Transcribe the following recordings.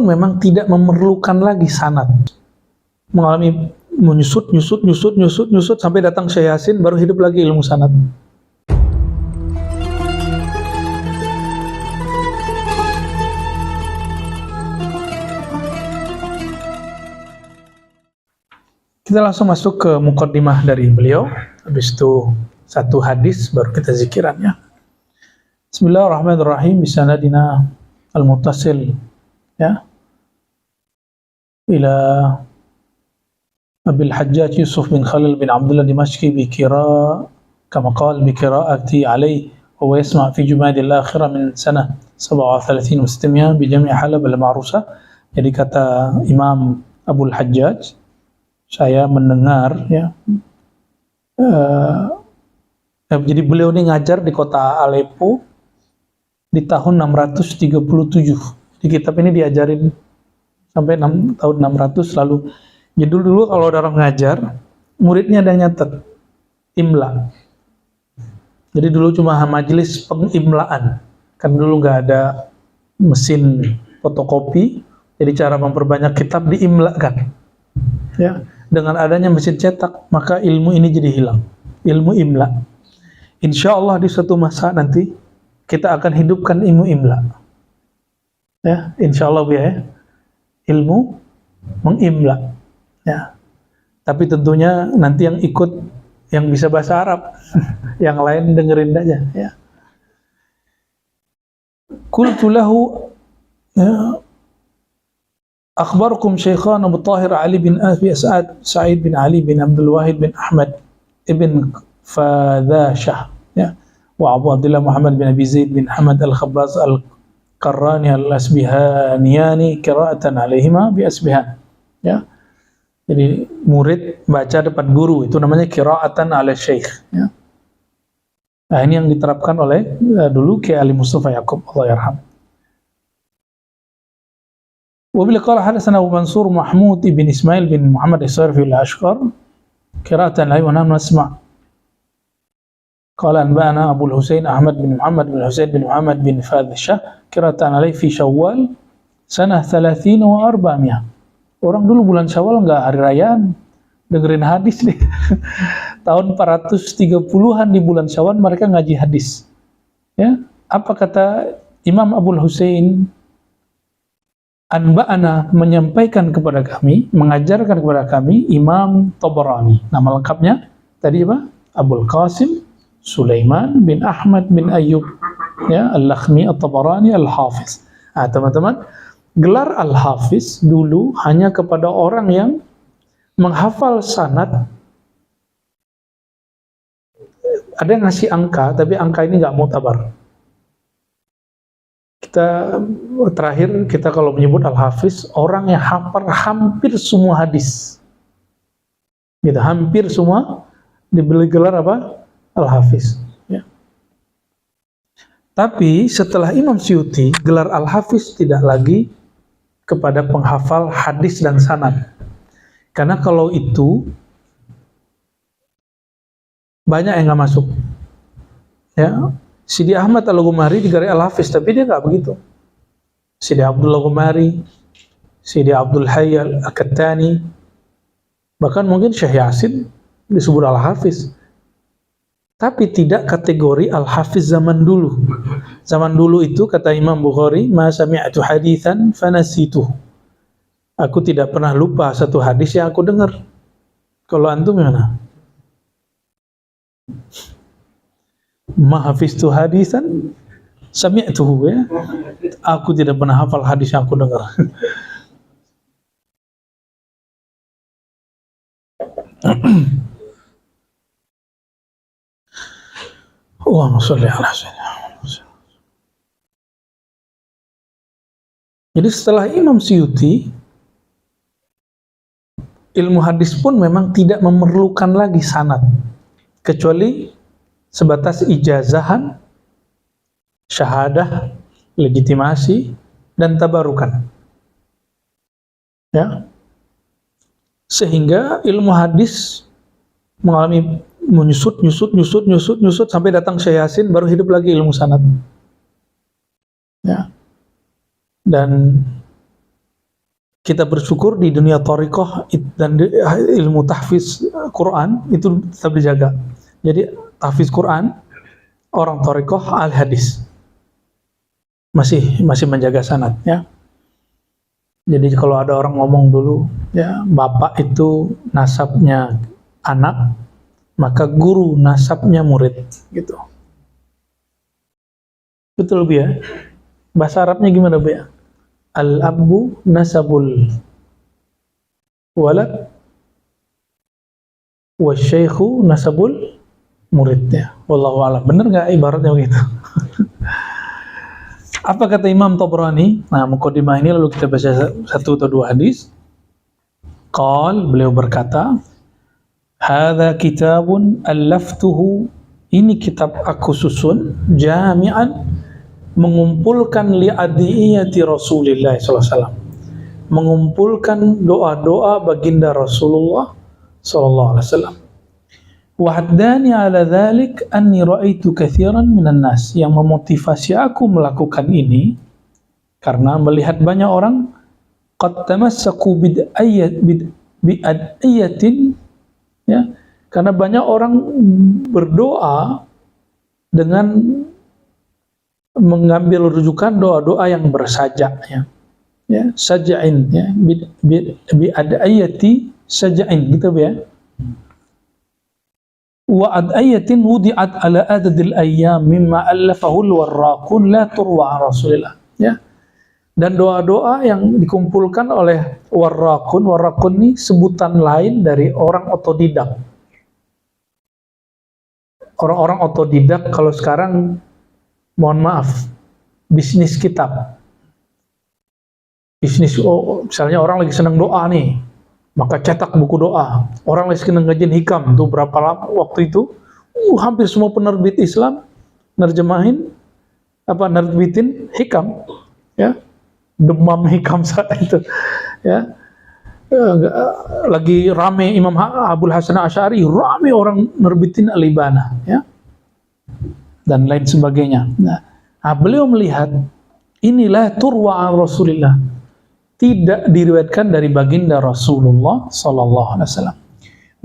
memang tidak memerlukan lagi sanad. Mengalami menyusut sampai datang Syekh Yasin, baru hidup lagi ilmu sanad. Kita langsung masuk ke muqaddimah dari beliau. Habis itu satu hadis, baru kita zikirannya. Bismillahirrahmanirrahim. Bisanadina al-muttasil, ya, ila Abil Hajjaj Yusuf bin Khalil bin Abdullah Dimashqi kama qala biqiraati alayhi wa yasma' fi jumadil akhirah min sanah 37 wa 600 bi jami' Halab al-ma'rusa. Jadi kata Imam Abul Hajjaj, saya mendengar, ya, jadi beliau ini ngajar di kota Aleppo di tahun 637. Di kitab ini diajarin sampai tahun 600. Lalu jadi dulu kalau ada orang ngajar, muridnya ada nyatet imla. Jadi dulu cuma majelis pengimlaan, kan dulu nggak ada mesin fotokopi, jadi cara memperbanyak kitab diimlakan, ya. Dengan adanya mesin cetak, maka ilmu ini jadi hilang, ilmu imla. Insya Allah di suatu masa nanti kita akan hidupkan ilmu imla, ya, insya Allah, ya, ilmu mengimla, ya. Tapi tentunya nanti yang ikut yang bisa bahasa Arab, yang lain dengerin aja, ya. Qultu lahu, ya, akhbarukum Syekhan Abu Tahir Ali bin Abi As'ad Sa'id bin Ali bin Abdul Wahid bin Ahmad ibn Fadhashah, ya, wa Abu Abdullah Muhammad bin Abi Zaid bin Hamad al-Khabbaz al-Qarrani al-Asbihaniyani qira'atan alaihima bi Asbihan, ya. Jadi murid baca depan guru, itu namanya qira'atan ala syekh, ya. Nah, ini yang diterapkan oleh dulu Kiai Ali Mustafa Yaqub, Allah yarham. Wabila qala hadatsana Abu Mansur Mahmud ibn Ismail bin Muhammad As-Sarfi al-Ashqar qira'atan la wa nasma'. Qala anba'ana Abu Husain Ahmad bin Muhammad bin Husain bin Muhammad bin Fadhashah qira'atan alayhi fi Syawal sanah 30 wa 400. Orang dulu bulan Syawal enggak hari rayaan, dengerin hadis nih. Tahun 430-an di bulan Syawal mereka ngaji hadis. Ya, apa kata Imam Abu Husain? Anba'ana, menyampaikan kepada kami, mengajarkan kepada kami Imam Tabarani. Nama lengkapnya tadi apa? Abul Qasim Sulaiman bin Ahmad bin Ayyub, ya, Al-Lakhmi At-Tabarani Al-Hafiz. Nah, teman-teman, gelar Al-Hafiz dulu hanya kepada orang yang menghafal sanad. Ada yang ngasih angka, tapi angka ini nggak mutabar. Terakhir kita kalau menyebut Al-Hafiz, orang yang hafal hampir semua hadis, gitu, hampir semua diberi gelar apa? Al-Hafiz, ya. Tapi setelah Imam Suyuti, gelar Al-Hafiz tidak lagi kepada penghafal hadis dan sanad, karena kalau itu banyak yang nggak masuk, ya. Sidi Ahmad Al-Ghumari digelar Al-Hafiz, tapi dia nggak begitu. Sidi Abdullah Ghumari, Sidi Abdul Hayy Al-Kattani, bahkan mungkin Syekh Yasin disebut Al-Hafiz, tapi tidak kategori Al-Hafiz zaman dulu. Zaman dulu itu kata Imam Bukhari, ma sami'tu haditsan fanasituh. Aku tidak pernah lupa satu hadis yang aku dengar. Kalau antum gimana? Ma hafiztu hadisan sami'tuhu, ya. Aku tidak pernah hafal hadis yang aku dengar. Allahumma sholli ala sayyidina. Jadi setelah Imam Suyuti, ilmu hadis pun memang tidak memerlukan lagi sanad, kecuali sebatas ijazahan, syahadah, legitimasi, dan tabarukan, ya. Sehingga ilmu hadis mengalami menyusut sampai datang Syekh Yasin, baru hidup lagi ilmu sanad, ya. Dan kita bersyukur di dunia thariqah dan ilmu tahfiz Quran itu tetap dijaga. Jadi tahfiz Quran, orang thariqah al hadis masih menjaga sanad ya. Jadi kalau ada orang ngomong dulu ya bapak itu nasabnya anak, maka guru nasabnya murid gitu. Betul Bu ya? Bahasa Arabnya gimana Bu ya? Al-abu nasabul walad wasyaikhu nasabul muridnya. Wallahu a'lam. Bener nggak ibaratnya begitu? Apa kata Imam Tabrani? Nah, mukadimah ini lalu kita baca satu atau dua hadis. Beliau berkata, "Hadza kitabun allaftuhu." Ini kitab aku susun jami'an, mengumpulkan li'adiyati Rasulullah SAW, mengumpulkan doa-doa baginda Rasulullah SAW. Wahaddani ala dhalik anni ra'aitu kathiran minan nas, yang memotivasi aku melakukan ini karena melihat banyak orang qad tamassaku bid'ayatin ya, karena banyak orang berdoa dengan mengambil rujukan doa-doa yang bersajak ya sajain ya bi adayati sajain gitu ya, wa adayatin wudi'at ala adadil ayyam mimma allafahu al-warraqun la turwa Rasulillah ya, dan doa-doa yang dikumpulkan oleh warraqun ini sebutan lain dari orang otodidak. Orang-orang otodidak kalau sekarang mohon maaf, bisnis kitab. Bisnis, misalnya orang lagi senang doa nih, maka cetak buku doa. Orang lagi senang ngajiin hikam, tuh berapa lama waktu itu? Hampir semua penerbit Islam nerjemahin, nerbitin hikam, ya, demam hikam saat itu, ya. Lagi rame Imam Abul Hasan Asy'ari, rame orang nerbitin Al-Ibana, ya, dan lain sebagainya. Nah, beliau melihat inilah turwa Rasulullah, tidak diriwayatkan dari baginda Rasulullah sallallahu alaihi wasallam,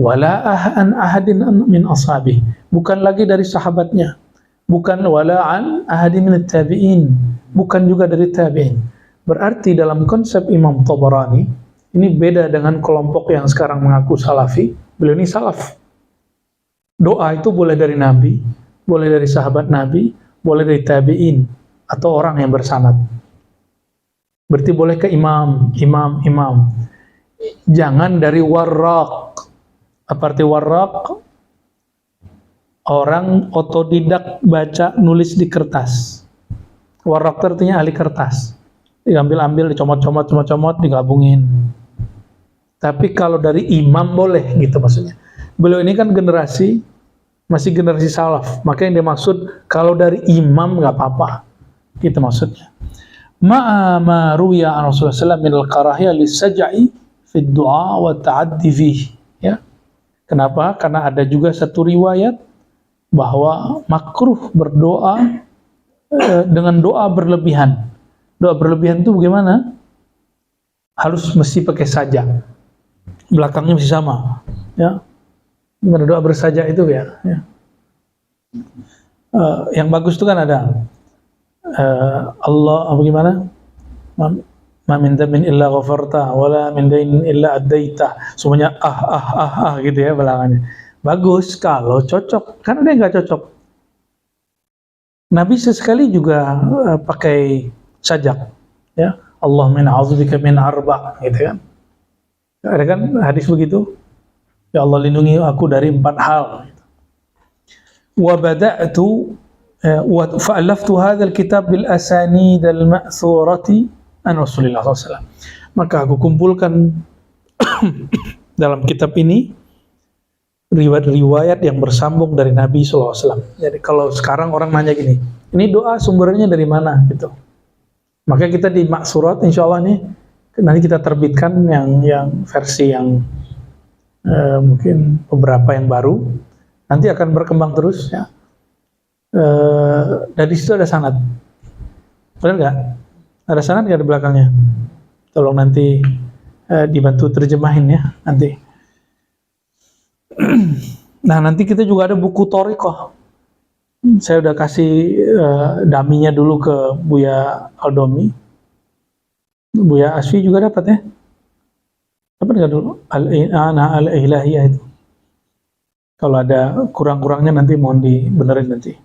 wala an ahadin min ashabi, bukan lagi dari sahabatnya, bukan wala an ahadin min tabi'in, bukan juga dari tabi'in. Berarti dalam konsep Imam Tabrani ini beda dengan kelompok yang sekarang mengaku salafi. Beliau ini salaf. Doa itu boleh dari Nabi, boleh dari sahabat Nabi, boleh dari tabi'in atau orang yang bersanad. Berarti boleh ke imam. Jangan dari warraq. Apa arti warraq? Orang otodidak baca nulis di kertas. Warraq artinya ahli kertas. Diambil-ambil, dicomot-comot, digabungin. Tapi kalau dari imam boleh gitu maksudnya. Beliau ini kan masih generasi salaf, maka yang dimaksud kalau dari imam nggak apa-apa, gitu maksudnya. Ma ruya an Rasulullah sallallahu min al-karahiyah lis-saj'i fi ad-du'a wa ta'addi fihi, ya. Kenapa? Karena ada juga satu riwayat bahwa makruh berdoa dengan doa berlebihan. Doa berlebihan itu bagaimana? Harus mesti pakai sajak. Belakangnya masih sama, ya. Gimana doa bersajak itu ya. Yang bagus itu kan ada Allah bagaimana? Ma min dhanbin illa ghafarta wala min dainin illa addaita. Semuanya gitu ya belakangnya. Bagus kalau cocok. Kan ada yang nggak cocok. Nabi sesekali juga pakai sajak, ya. Allah min a'udzubika min arba, gitu kan. Ada kan hadis begitu? Ya Allah lindungi aku dari 4 hal. Wa bada'tu wa fa'alaftu hadzal kitab bil asanid al ma'thurati an Rasulillah SAW. Maka aku kumpulkan dalam kitab ini riwayat-riwayat yang bersambung dari Nabi SAW. Jadi kalau sekarang orang nanya gini, ini doa sumbernya dari mana gitu. Maka kita di Maksurat insya Allah nih nanti kita terbitkan yang versi yang mungkin beberapa yang baru, nanti akan berkembang terus ya. Dari situ ada sanad, benar nggak? Ada sanad nggak di belakangnya? Tolong nanti dibantu terjemahin ya nanti. Nah nanti kita juga ada buku Thoriqoh. Saya udah kasih daminya dulu ke Buya Aldomi. Buya Asfi juga dapat ya. Dapat nggak dulu? Al-Ilahiyah itu. Kalau ada kurang-kurangnya nanti mohon dibenerin nanti.